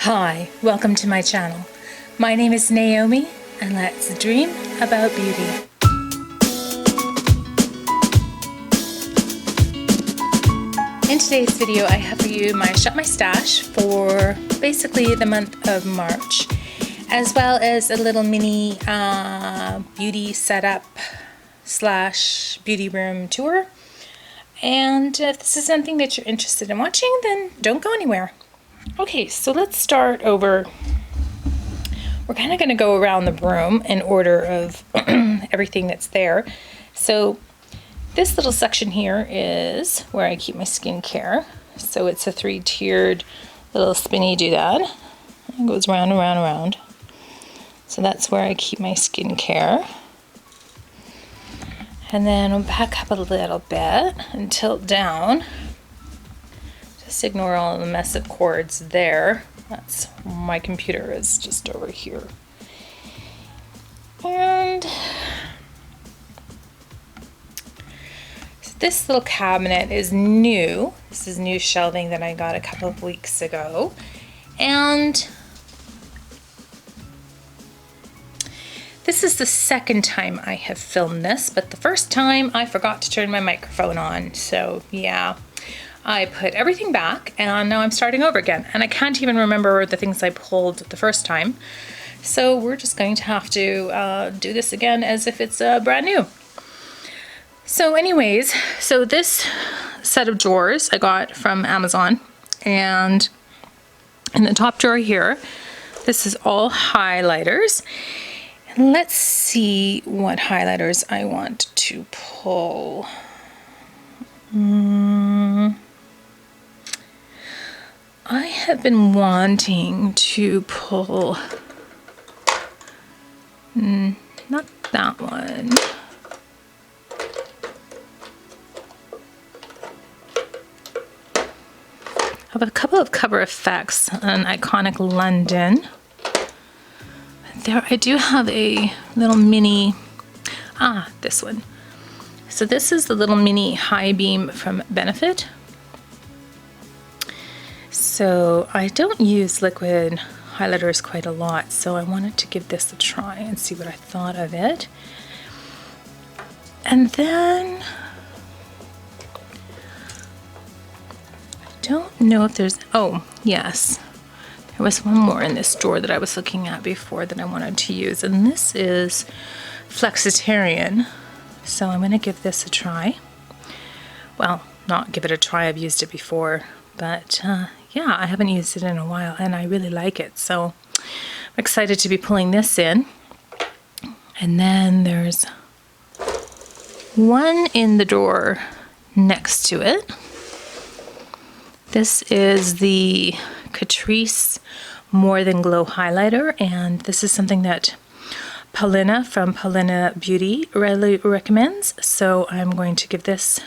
Hi, welcome to my channel. My name is Naomi, and let's dream about beauty. In today's video, I have for you my Shop My Stash for basically the month of March, as well as a little mini beauty setup / beauty room tour. And if this is something that you're interested in watching, then don't go anywhere. Okay, so let's start over. We're kind of going to go around the room in order of everything that's there. So this little section here is where I keep my skincare. So it's a 3-tiered little spinny doodad. It goes round and round and round. So that's where I keep my skincare. And then I'll back up a little bit and tilt down. Just ignore all the mess of cords there. That's my computer is just over here. And so this little cabinet is new. This is new shelving that I got a couple of weeks ago. And this is the second time I have filmed this, but the first time I forgot to turn my microphone on. So yeah. I put everything back and now I'm starting over again, and I can't even remember the things I pulled the first time, so we're just going to have to do this again as if it's brand new. So anyways, so this set of drawers I got from Amazon, and in the top drawer here, this is all highlighters, and let's see what highlighters I want to pull. I have been wanting to pull, not that one. I have a couple of Cover Effects on Iconic London. There, I do have a little mini, this one. So this is the little mini high beam from Benefit. So I don't use liquid highlighters quite a lot, so I wanted to give this a try and see what I thought of it. And then I don't know if there's, oh yes, there was one more in this drawer that I was looking at before that I wanted to use, and this is Flexitarian. So I'm going to give this a try. Well, not give it a try, I've used it before, but yeah, I haven't used it in a while and I really like it. So I'm excited to be pulling this in. And then there's one in the drawer next to it. This is the Catrice More Than Glow highlighter, and this is something that Paulina from Paulina Beauty readily recommends, so I'm going to give this,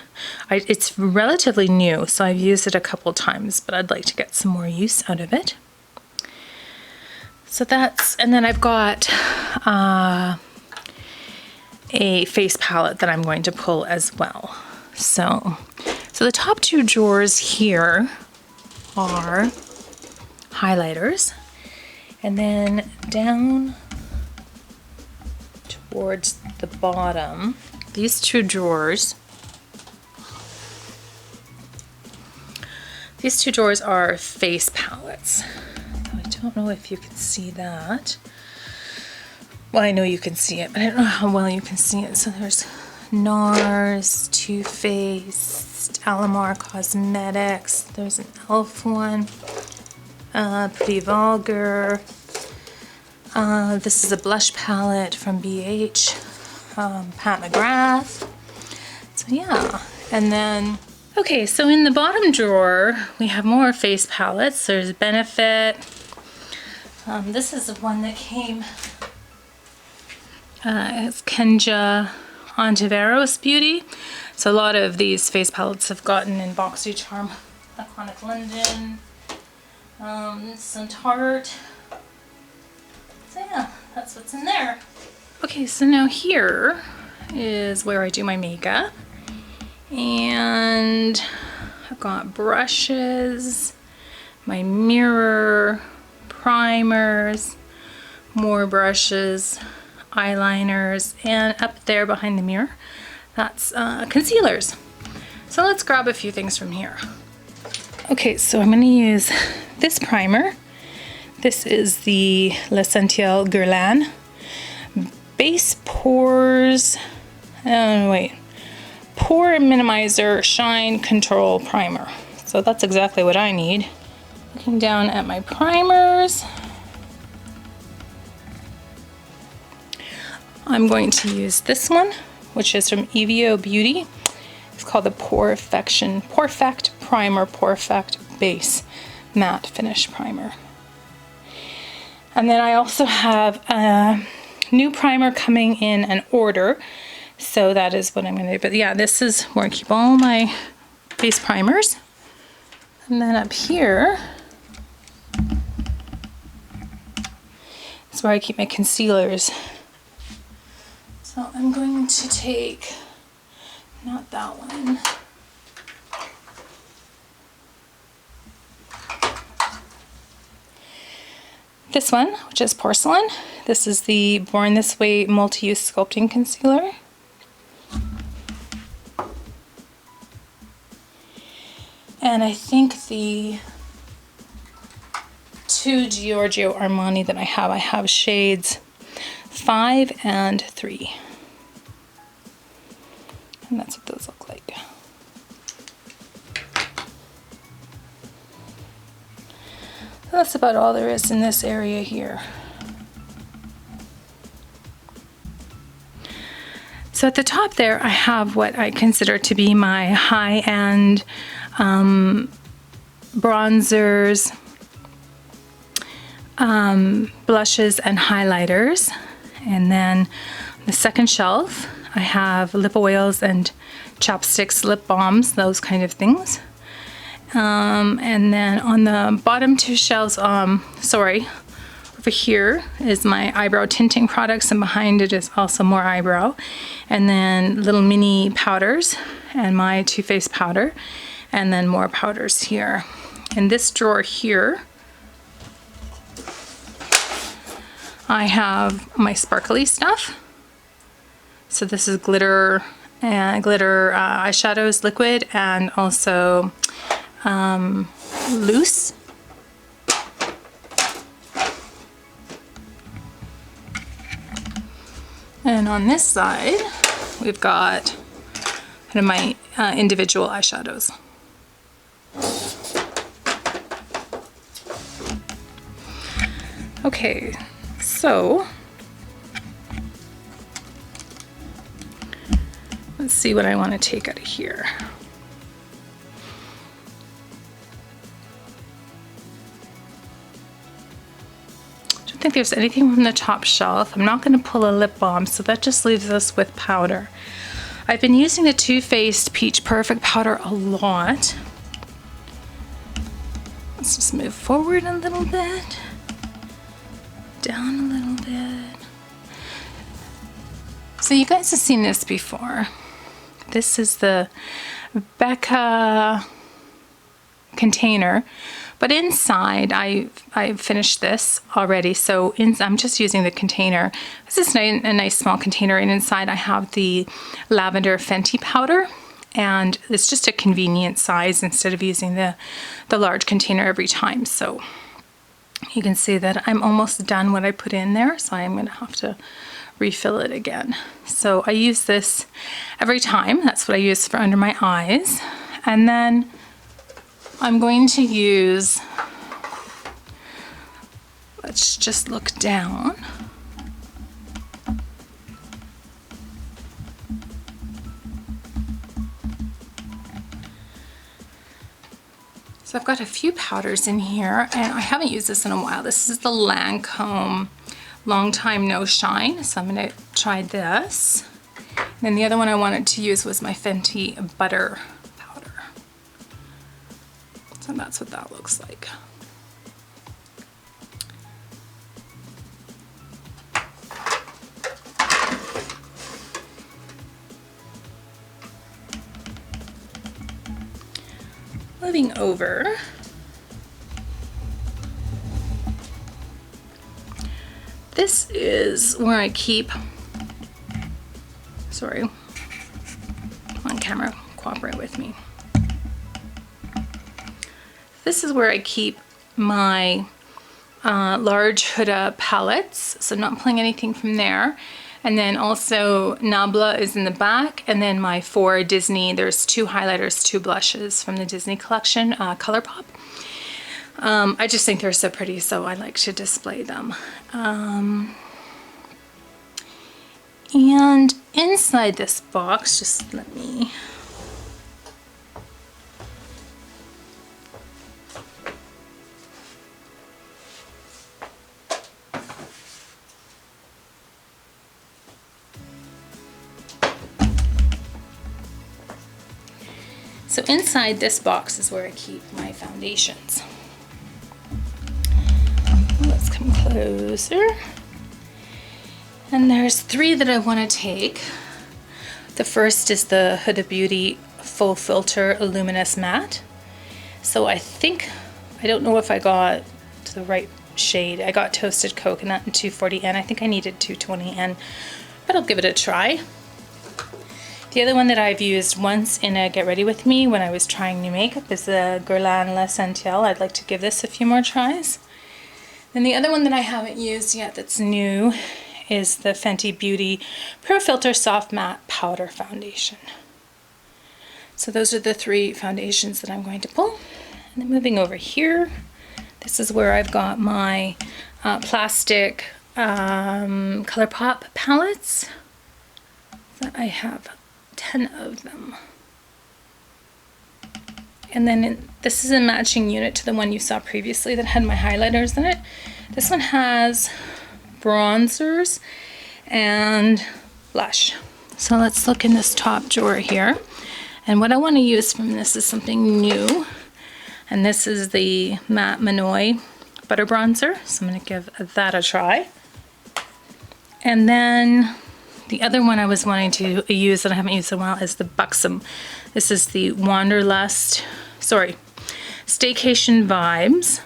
it's relatively new, so I've used it a couple times, but I'd like to get some more use out of it. So that's, and then I've got a face palette that I'm going to pull as well. So the top two drawers here are highlighters, and then down towards the bottom, these two drawers are face palettes. I don't know if you can see that. Well, I know you can see it, but I don't know how well you can see it. So there's NARS, Too Faced, Alamar Cosmetics, there's an e.l.f. one, Pretty Vulgar. This is a blush palette from BH, Pat McGrath. So yeah, and then, okay, so in the bottom drawer, we have more face palettes. There's Benefit. This is the one that came, it's Kenja Ontiveros Beauty. So a lot of these face palettes have gotten in Boxy Charm, Iconic London, some Tarte. So yeah, that's what's in there. Okay, so now here is where I do my makeup. And I've got brushes, my mirror, primers, more brushes, eyeliners, and up there behind the mirror, that's concealers. So let's grab a few things from here. Okay, so I'm going to use this primer. This is the L'Essentiel Guerlain Base Pores, Pore Minimizer Shine Control Primer. So that's exactly what I need. Looking down at my primers, I'm going to use this one, which is from EVO Beauty. It's called the Porefect Primer, Porefect Base Matte Finish Primer. And then I also have a new primer coming in an order, so that is what I'm going to do. But yeah, this is where I keep all my base primers. And then up here is where I keep my concealers. So I'm going to take, not that one, this one, which is Porcelain. This is the Born This Way Multi-Use Sculpting Concealer. And I think the two Giorgio Armani that I have shades 5 and 3. And that's what those look like. So that's about all there is in this area here. So at the top there, I have what I consider to be my high-end bronzers, blushes, and highlighters. And then on the second shelf, I have lip oils and chapsticks, lip balms, those kind of things. And then on the bottom two shelves, over here is my eyebrow tinting products, and behind it is also more eyebrow. And then little mini powders and my Too Faced powder, and then more powders here. In this drawer here, I have my sparkly stuff. So this is glitter eyeshadows, liquid, and also loose. And on this side, we've got kind of my individual eyeshadows. Okay, so let's see what I want to take out of here. I don't think there's anything from the top shelf. I'm not going to pull a lip balm, so that just leaves us with powder. I've been using the Too Faced Peach Perfect powder a lot. Let's just move forward a little bit, down a little bit. So you guys have seen this before. This is the Becca container, but inside I finished this already, so I'm just using the container. This is a nice small container, and inside I have the lavender Fenty powder, and it's just a convenient size instead of using the large container every time. So you can see that I'm almost done what I put in there, so I'm going to have to refill it again. So I use this every time. That's what I use for under my eyes. And then I'm going to use, let's just look down. So I've got a few powders in here, and I haven't used this in a while. This is the Lancome Long Time No Shine, so I'm going to try this. And then the other one I wanted to use was my Fenty Butter powder. So that's what that looks like. Moving over, This is where I keep, sorry, on camera, cooperate with me. This is where I keep my large Huda palettes, so I'm not pulling anything from there. And then also Nabla is in the back, and then my 4 Disney, there's 2 highlighters, 2 blushes from the Disney collection, ColourPop. I just think they're so pretty, so I like to display them. And inside this box, just let me... So inside this box is where I keep my foundations. Let's come closer. And there's 3 that I want to take. The first is the Huda Beauty Full Filter Luminous Matte. So I think, I don't know if I got to the right shade. I got Toasted Coconut in 240N. I think I needed 220N, but I'll give it a try. The other one that I've used once in a Get Ready With Me when I was trying new makeup is the Guerlain La Sentinelle. I'd like to give this a few more tries. Then the other one that I haven't used yet that's new is the Fenty Beauty Pro Filter Soft Matte Powder Foundation. So those are the 3 foundations that I'm going to pull. And then moving over here, this is where I've got my plastic ColourPop palettes. I have 10 of them. And then this is a matching unit to the one you saw previously that had my highlighters in it. This one has bronzers and blush. So let's look in this top drawer here. And what I want to use from this is something new. And this is the Matte Manoy Butter Bronzer. So I'm going to give that a try. And then the other one I was wanting to use that I haven't used in a while is the Buxom. This is the Staycation Vibes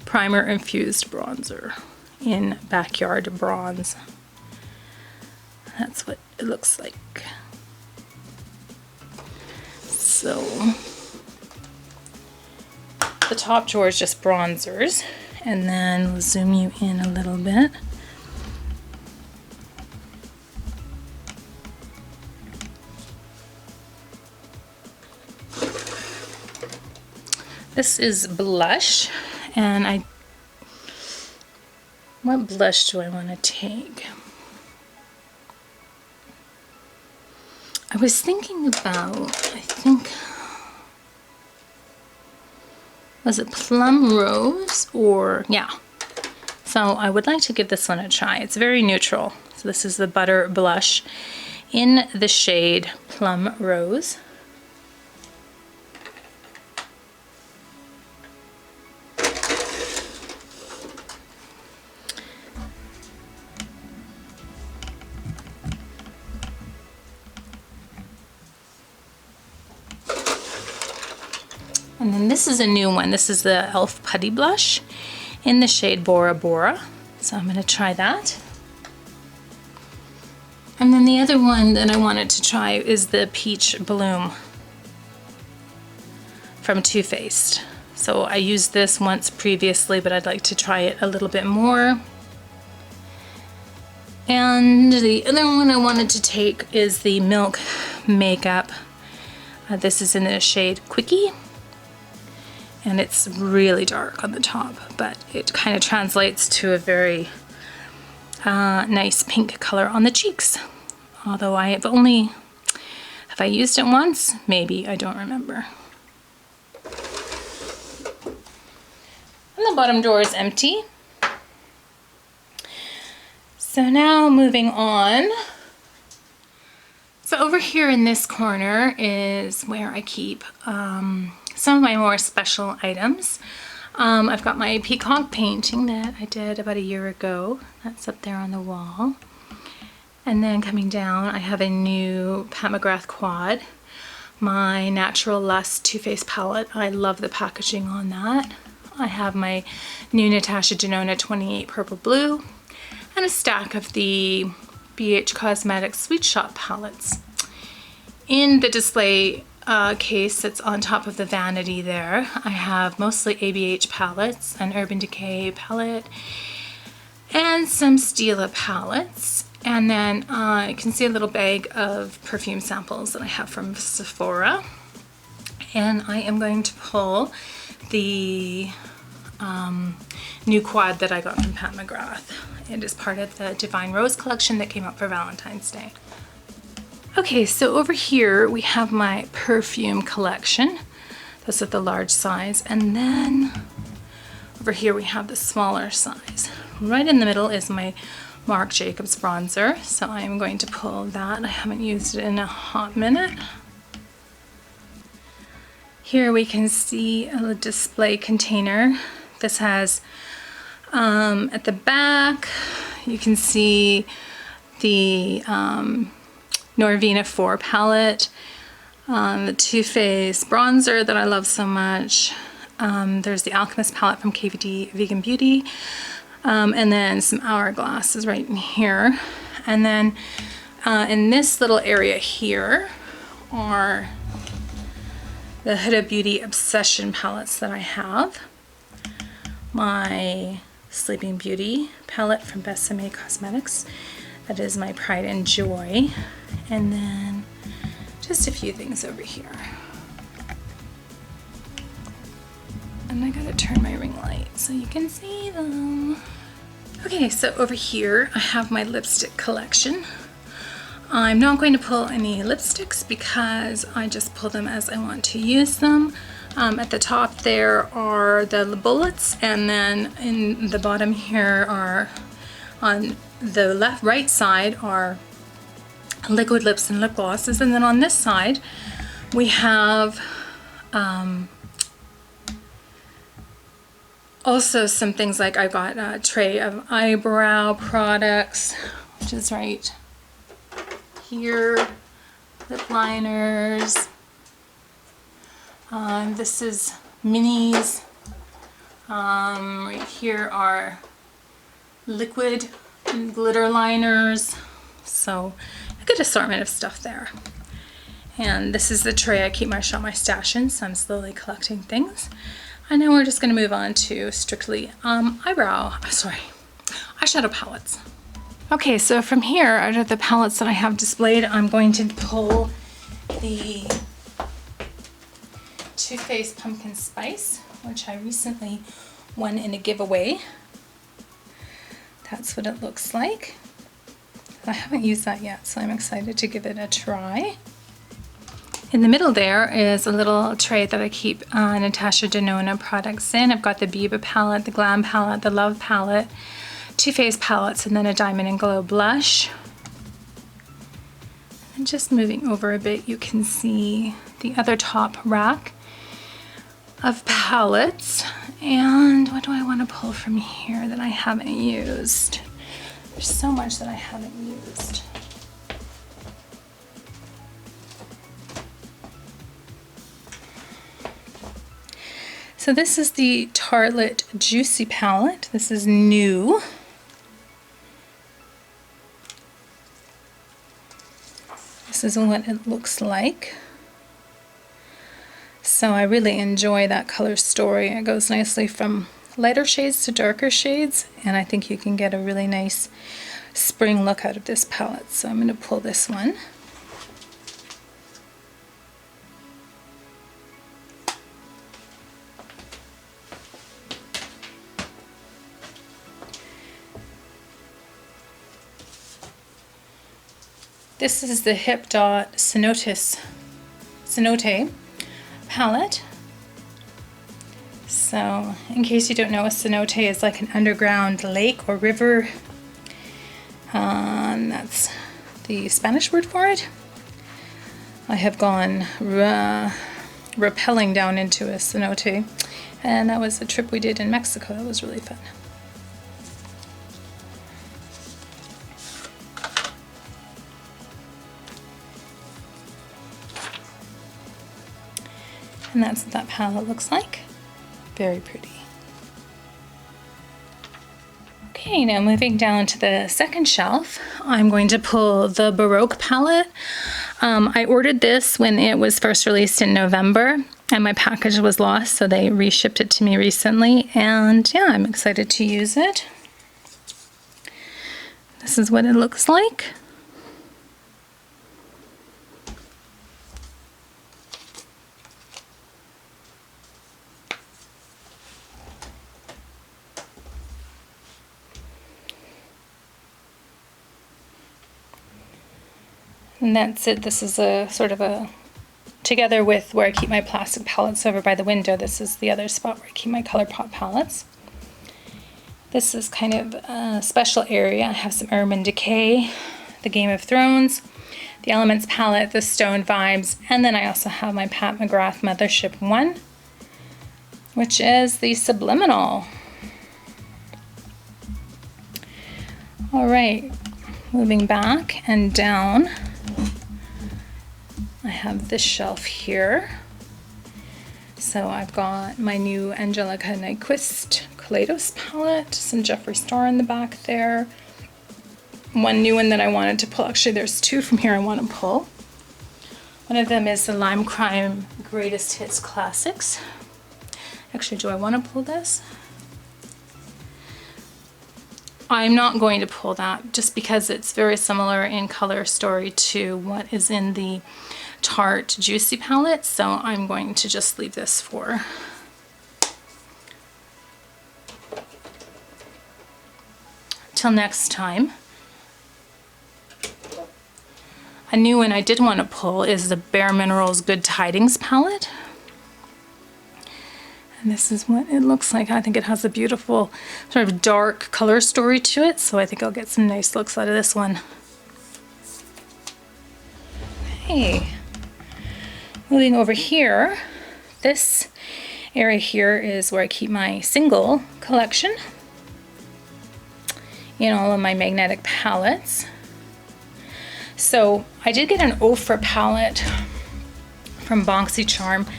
Primer Infused Bronzer in Backyard Bronze. That's what it looks like. So the top drawer is just bronzers, and then we'll zoom you in a little bit. This is blush, and what blush do I want to take? I was thinking about, I think, was it Plum Rose or, yeah. So I would like to give this one a try. It's very neutral. So this is the Butter Blush in the shade Plum Rose. And then this is a new one. This is the e.l.f. Putty Blush in the shade Bora Bora. So I'm going to try that. And then the other one that I wanted to try is the Peach Bloom from Too Faced. So I used this once previously, but I'd like to try it a little bit more. And the other one I wanted to take is the Milk Makeup. This is in the shade Quickie. And it's really dark on the top, but it kind of translates to a very nice pink color on the cheeks. Although have I used it once? Maybe, I don't remember. And the bottom drawer is empty. So now moving on. So over here in this corner is where I keep some of my more special items. I've got my peacock painting that I did about a year ago. That's up there on the wall. And then coming down, I have a new Pat McGrath quad. My Natural Lust Too Faced palette. I love the packaging on that. I have my new Natasha Denona 28 Purple Blue. and a stack of the BH Cosmetics Sweet Shop palettes. In the display case that's on top of the vanity there, I have mostly ABH palettes, an Urban Decay palette, and some Stila palettes. And then you can see a little bag of perfume samples that I have from Sephora. And I am going to pull the new quad that I got from Pat McGrath. It is part of the Divine Rose collection that came out for Valentine's Day. Okay, so over here we have my perfume collection. That's at the large size. And then over here we have the smaller size. Right in the middle is my Marc Jacobs bronzer. So I am going to pull that. I haven't used it in a hot minute. Here we can see a display container. This has, at the back, you can see the Norvina 4 palette, the Too Faced bronzer that I love so much. There's the Alchemist palette from KVD Vegan Beauty, and then some hourglasses right in here. And then in this little area here are the Huda Beauty Obsession palettes that I have. My Sleeping Beauty palette from Besame Cosmetics. That is my Pride and Joy. And then just a few things over here. And I gotta turn my ring light so you can see them. Okay, so over here I have my lipstick collection. I'm not going to pull any lipsticks because I just pull them as I want to use them. At the top there are the bullets, and then in the bottom here are, on the right side are liquid lips and lip glosses, and then on this side we have also some things like I've got a tray of eyebrow products, which is right here, lip liners. This is minis. Right here are liquid and glitter liners. So a good assortment of stuff there. And this is the tray I keep my stash in, so I'm slowly collecting things. And now we're just going to move on to strictly eyeshadow palettes. Okay, so from here, out of the palettes that I have displayed, I'm going to pull the Too Faced Pumpkin Spice, which I recently won in a giveaway. That's what it looks like. I haven't used that yet, so I'm excited to give it a try. In the middle there is a little tray that I keep Natasha Denona products in. I've got the Biba palette, the Glam palette, the Love palette, Too Faced palettes, and then a Diamond and Glow blush. And just moving over a bit, you can see the other top rack of palettes. And what do I want to pull from here that I haven't used? There's so much that I haven't used. So this is the Tartlet Juicy palette. This is new. This is what it looks like. So I really enjoy that color story. It goes nicely from lighter shades to darker shades, and I think you can get a really nice spring look out of this palette. So I'm going to pull this one. This is the Hip Dot Cenote palette. So, in case you don't know, a cenote is like an underground lake or river. That's the Spanish word for it. I have gone rappelling down into a cenote, and that was a trip we did in Mexico. That was really fun. And that's what that palette looks like. Very pretty. Okay, now moving down to the second shelf, I'm going to pull the Baroque palette. I ordered this when it was first released in November, and my package was lost, so they reshipped it to me recently, and yeah, I'm excited to use it. This is what it looks like. And that's it. This is a sort of a, together with where I keep my plastic palettes over by the window, this is the other spot where I keep my ColourPop palettes. This is kind of a special area. I have some Urban Decay, the Game of Thrones, the Elements palette, the Stone Vibes, and then I also have my Pat McGrath Mothership 1, which is the Subliminal. All right, moving back and down, I have this shelf here. So I've got my new Angelica Nyquist Kaleidos palette, some Jeffree Star in the back there. One new one that I wanted to pull, actually there's two from here I want to pull. One of them is the Lime Crime Greatest Hits Classics. Actually, do I want to pull this? I'm not going to pull that just because it's very similar in color story to what is in the Tarte Juicy palette, so I'm going to just leave this for till next time. A new one I did want to pull is the Bare Minerals Good Tidings palette. And this is what it looks like. I think it has a beautiful sort of dark color story to it, so I think I'll get some nice looks out of this one. Okay. Moving over here, this area here is where I keep my single collection in all of my magnetic palettes. So I did get an Ofra palette from BoxyCharm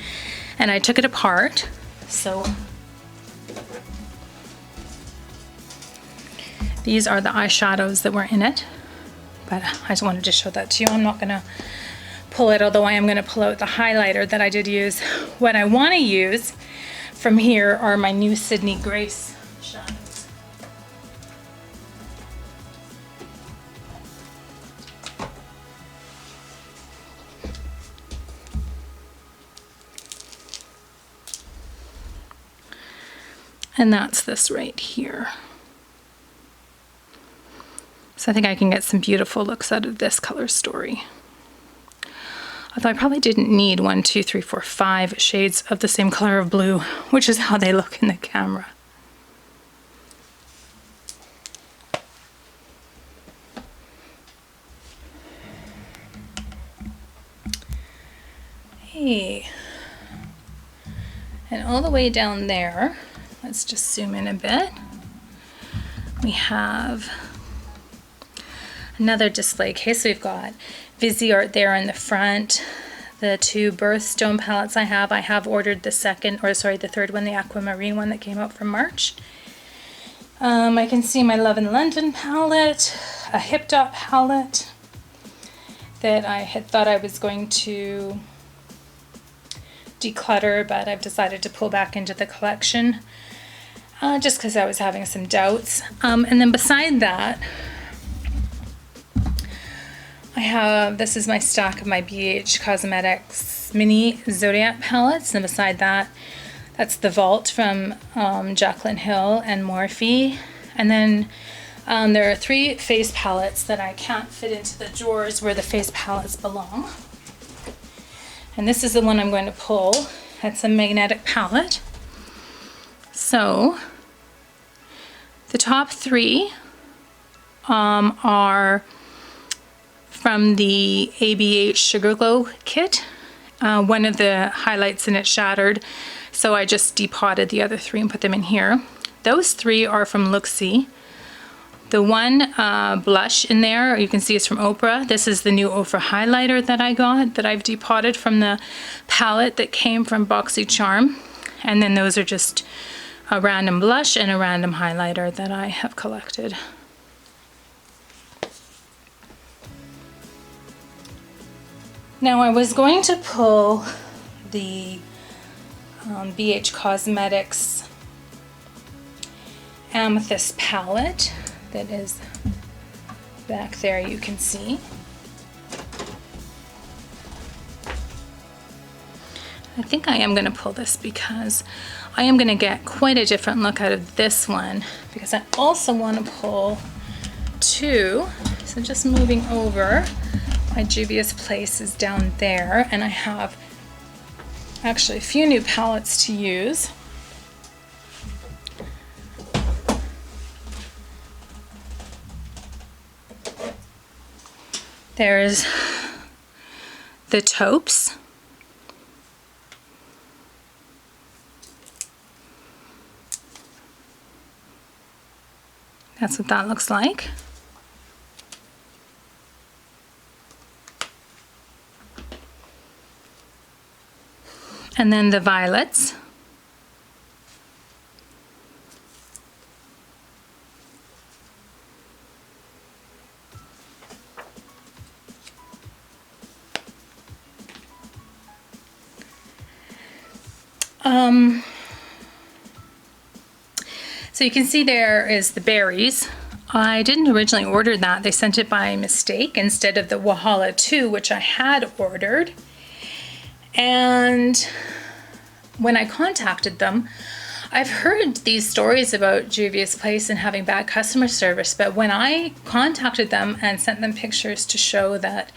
and I took it apart. So these are the eyeshadows that were in it, but I just wanted to show that to you. I'm not gonna pull it, although I am gonna pull out the highlighter that I did use. What I wanna use from here are my new Sydney Grace shadows. And that's this right here. So I think I can get some beautiful looks out of this color story. Although I probably didn't need 1, 2, 3, 4, 5 shades of the same color of blue, which is how they look in the camera. Hey. And all the way down there, let's just zoom in a bit. We have another display case. We've got Viseart there in the front. The two Birthstone palettes I have ordered the third one, the Aquamarine one that came out from March. I can see my Love in London palette, a Hip Dot palette that I had thought I was going to declutter, but I've decided to pull back into the collection just because I was having some doubts. And then beside that, this is my stack of my BH Cosmetics mini Zodiac palettes, and beside that, that's the Vault from Jaclyn Hill and Morphe. And then there are 3 face palettes that I can't fit into the drawers where the face palettes belong. And this is the one I'm going to pull. It's a magnetic palette. So the top 3 are from the ABH Sugar Glow kit. One of the highlights in it shattered, so I just depotted the other 3 and put them in here. Those 3 are from Looksy. The one blush in there, you can see it's from Oprah. This is the new Ofra highlighter that I got, that I've depotted from the palette that came from BoxyCharm. And then those are just a random blush and a random highlighter that I have collected. Now I was going to pull the BH Cosmetics Amethyst palette that is back there, you can see. I think I am going to pull this because I am going to get quite a different look out of this one, because I also want to pull two. So just moving over, my Juvia's Place is down there, and I have actually a few new palettes to use. There's the taupes. That's what that looks like. And then the violets. So you can see there is the berries. I didn't originally order that. They sent it by mistake instead of the Wahala 2, which I had ordered. And when I contacted them, I've heard these stories about Juvia's Place and having bad customer service, but when I contacted them and sent them pictures to show that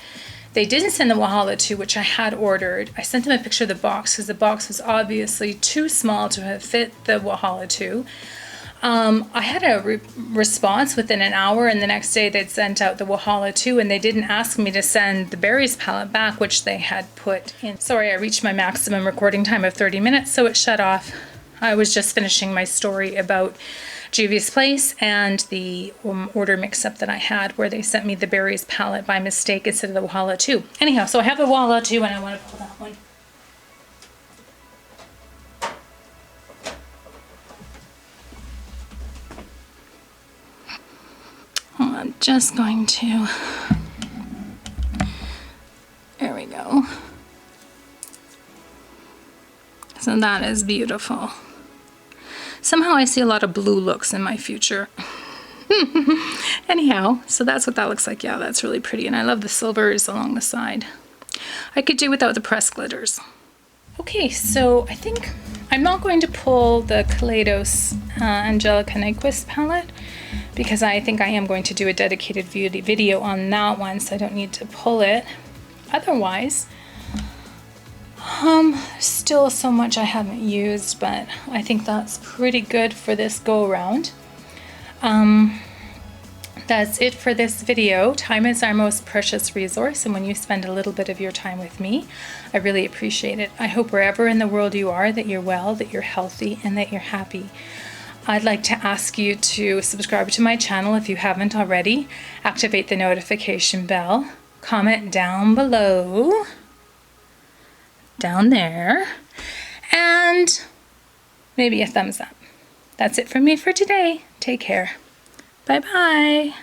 they didn't send the Wahala 2, which I had ordered, I sent them a picture of the box because the box was obviously too small to have fit the Wahala 2. I had a response within an hour, and the next day they'd sent out the Wahala 2, and they didn't ask me to send the berries palette back, which they had put in. Sorry, I reached my maximum recording time of 30 minutes, so it shut off. I was just finishing my story about Juvia's Place and the order mix-up that I had where they sent me the berries palette by mistake instead of the Wahala 2. Anyhow, so I have the Wahala 2 and I want to pull that one. I'm just going to, there we go. So that is beautiful. Somehow I see a lot of blue looks in my future. Anyhow, so that's what that looks like. Yeah, that's really pretty. And I love the silvers along the side. I could do without the pressed glitters. Okay, so I think I'm not going to pull the Kaleidos Angelica Nyquist palette because I think I am going to do a dedicated video on that one, so I don't need to pull it. Otherwise, still so much I haven't used, but I think that's pretty good for this go around. That's it for this video. Time is our most precious resource, and when you spend a little bit of your time with me, I really appreciate it. I hope wherever in the world you are that you're well, that you're healthy, and that you're happy. I'd like to ask you to subscribe to my channel if you haven't already, activate the notification bell, comment down below, down there, and maybe a thumbs up. That's it from me for today. Take care. Bye-bye.